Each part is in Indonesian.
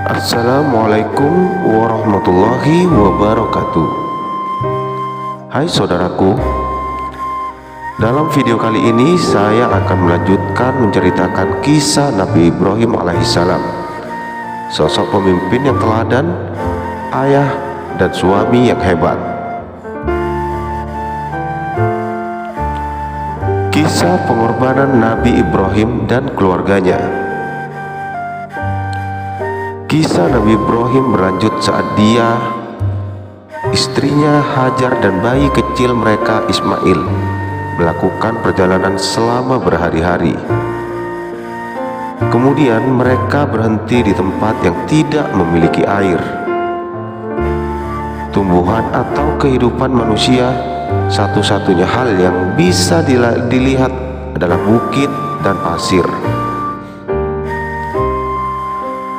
Assalamualaikum warahmatullahi wabarakatuh. Hai saudaraku, dalam video kali ini saya akan melanjutkan menceritakan kisah Nabi Ibrahim alaihissalam, sosok pemimpin yang teladan, ayah dan suami yang hebat. Kisah pengorbanan Nabi Ibrahim dan keluarganya. Kisah Nabi Ibrahim berlanjut saat dia, istrinya Hajar dan bayi kecil mereka Ismail melakukan perjalanan selama berhari-hari. Kemudian mereka berhenti di tempat yang tidak memiliki air. Tumbuhan atau kehidupan manusia, satu-satunya hal yang bisa dilihat adalah bukit dan pasir.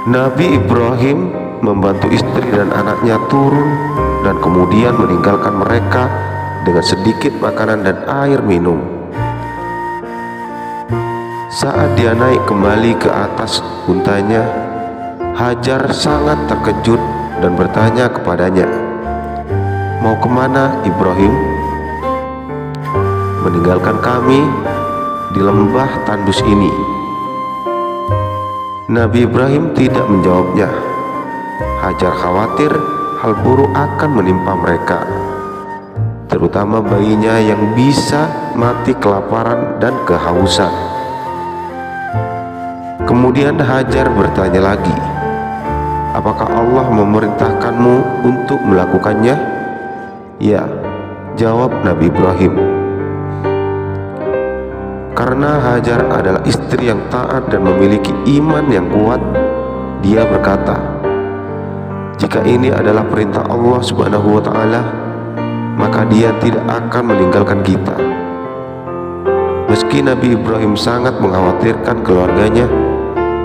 Nabi Ibrahim membantu istri dan anaknya turun dan kemudian meninggalkan mereka dengan sedikit makanan dan air minum. Saat dia naik kembali ke atas untanya, Hajar sangat terkejut dan bertanya kepadanya, "Mau kemana, Ibrahim?" "Meninggalkan kami di lembah tandus ini." Nabi Ibrahim tidak menjawabnya. Hajar khawatir hal buruk akan menimpa mereka, terutama bayinya yang bisa mati kelaparan dan kehausan. Kemudian Hajar bertanya lagi, "Apakah Allah memerintahkanmu untuk melakukannya?" "Ya," jawab Nabi Ibrahim. Karena Hajar adalah istri yang taat dan memiliki iman yang kuat, dia berkata, "Jika ini adalah perintah Allah Subhanahu wa Ta'ala, maka Dia tidak akan meninggalkan kita." Meski Nabi Ibrahim sangat mengkhawatirkan keluarganya,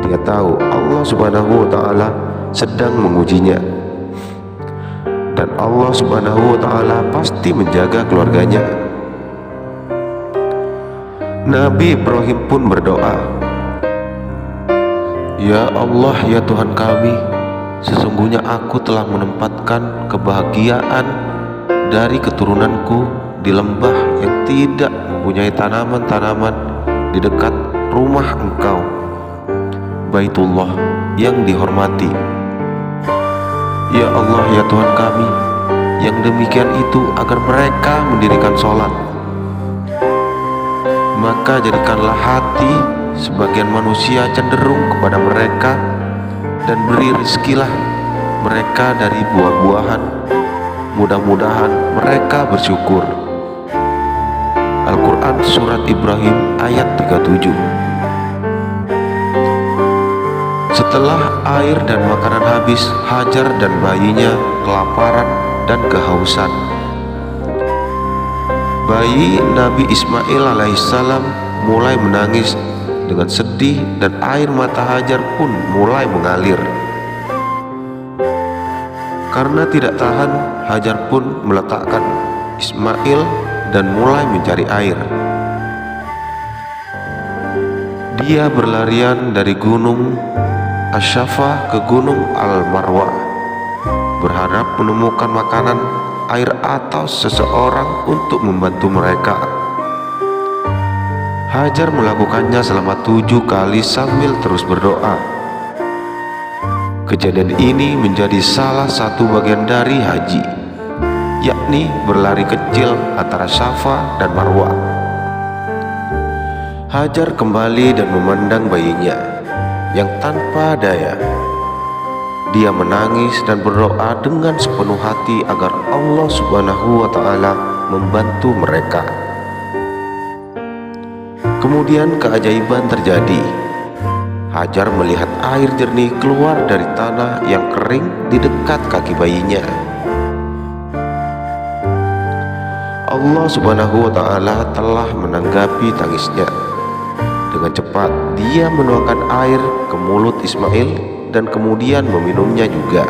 dia tahu Allah Subhanahu wa Ta'ala sedang mengujinya, dan Allah Subhanahu wa Ta'ala pasti menjaga keluarganya. Nabi Ibrahim pun berdoa, "Ya Allah, ya Tuhan kami, sesungguhnya aku telah menempatkan kebahagiaan dari keturunanku di lembah yang tidak mempunyai tanaman-tanaman di dekat rumah Engkau, Baitullah yang dihormati. Ya Allah, ya Tuhan kami, yang demikian itu agar mereka mendirikan sholat. Maka jadikanlah hati sebagian manusia cenderung kepada mereka, dan beri rezekilah mereka dari buah-buahan. Mudah-mudahan mereka bersyukur." Al-Quran Surat Ibrahim ayat 37. Setelah air dan makanan habis, Hajar dan bayinya kelaparan dan kehausan. Bayi Nabi Ismail alaihissalam mulai menangis dengan sedih, dan air mata Hajar pun mulai mengalir. Karena tidak tahan, Hajar pun meletakkan Ismail dan mulai mencari air. Dia berlarian dari gunung Asy-Syafa ke gunung Al-Marwah, berharap menemukan makanan, air atau seseorang untuk membantu mereka. Hajar melakukannya selama 7 kali sambil terus berdoa. Kejadian ini menjadi salah satu bagian dari haji, yakni berlari kecil antara Syafa dan Marwah. Hajar kembali dan memandang bayinya yang tanpa daya. Dia menangis dan berdoa dengan sepenuh hati agar Allah Subhanahu wa Ta'ala membantu mereka. Kemudian keajaiban terjadi. Hajar melihat air jernih keluar dari tanah yang kering di dekat kaki bayinya. Allah Subhanahu wa Ta'ala telah menanggapi tangisnya. Dengan cepat dia menuangkan air ke mulut Ismail dan kemudian meminumnya juga.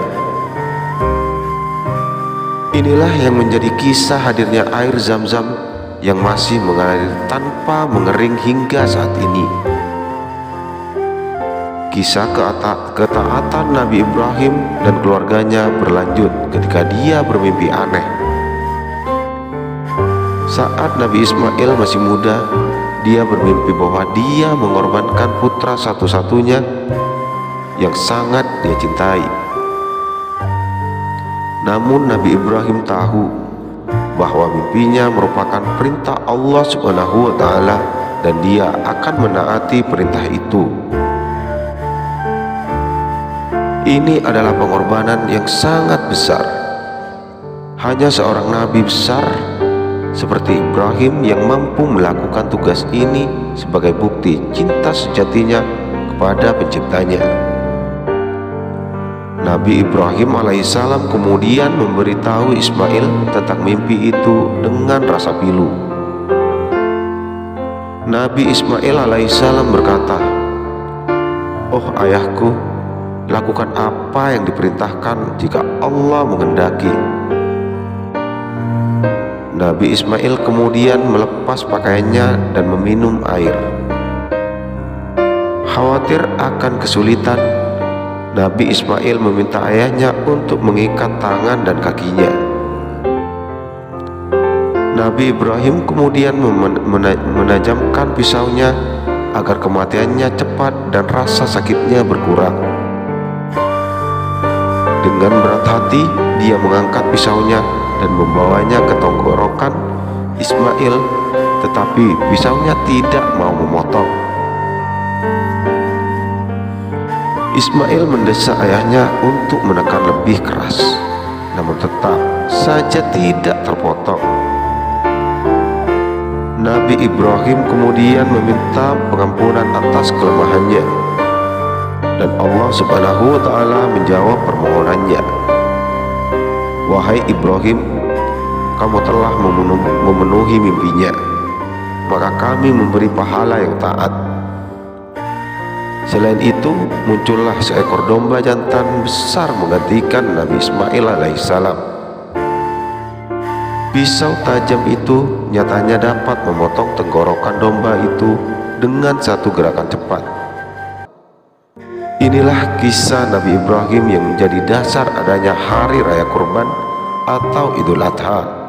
Inilah yang menjadi kisah hadirnya air Zam-Zam yang masih mengalir tanpa mengering hingga saat ini. Kisah ketaatan Nabi Ibrahim dan keluarganya berlanjut ketika dia bermimpi aneh. Saat Nabi Ismail masih muda, dia bermimpi bahwa dia mengorbankan putra satu-satunya yang sangat dia cintai. Namun Nabi Ibrahim tahu bahwa mimpinya merupakan perintah Allah Subhanahu wa Ta'ala dan dia akan menaati perintah itu. Ini adalah pengorbanan yang sangat besar. Hanya seorang nabi besar seperti Ibrahim yang mampu melakukan tugas ini sebagai bukti cinta sejatinya kepada penciptanya. Nabi Ibrahim alaihissalam kemudian memberitahu Ismail tentang mimpi itu dengan rasa pilu. Nabi Ismail alaihissalam berkata, "Oh ayahku, lakukan apa yang diperintahkan jika Allah menghendaki." Nabi Ismail kemudian melepas pakaiannya dan meminum air. Khawatir akan kesulitan, Nabi Ismail meminta ayahnya untuk mengikat tangan dan kakinya. Nabi Ibrahim kemudian menajamkan pisaunya agar kematiannya cepat dan rasa sakitnya berkurang. Dengan berat hati, dia mengangkat pisaunya dan membawanya ke tenggorokan Ismail, tetapi pisaunya tidak mau memotong. Ismail mendesak ayahnya untuk menekan lebih keras, namun tetap saja tidak terpotong. Nabi Ibrahim kemudian meminta pengampunan atas kelemahannya, dan Allah Subhanahu wa Ta'ala menjawab permohonannya. "Wahai Ibrahim, kamu telah memenuhi mimpinya, maka kami memberi pahala yang taat." Selain itu, muncullah seekor domba jantan besar menggantikan Nabi Ismail alaihissalam. Pisau tajam itu nyatanya dapat memotong tenggorokan domba itu dengan satu gerakan cepat. Inilah kisah Nabi Ibrahim yang menjadi dasar adanya hari raya kurban atau Idul Adha.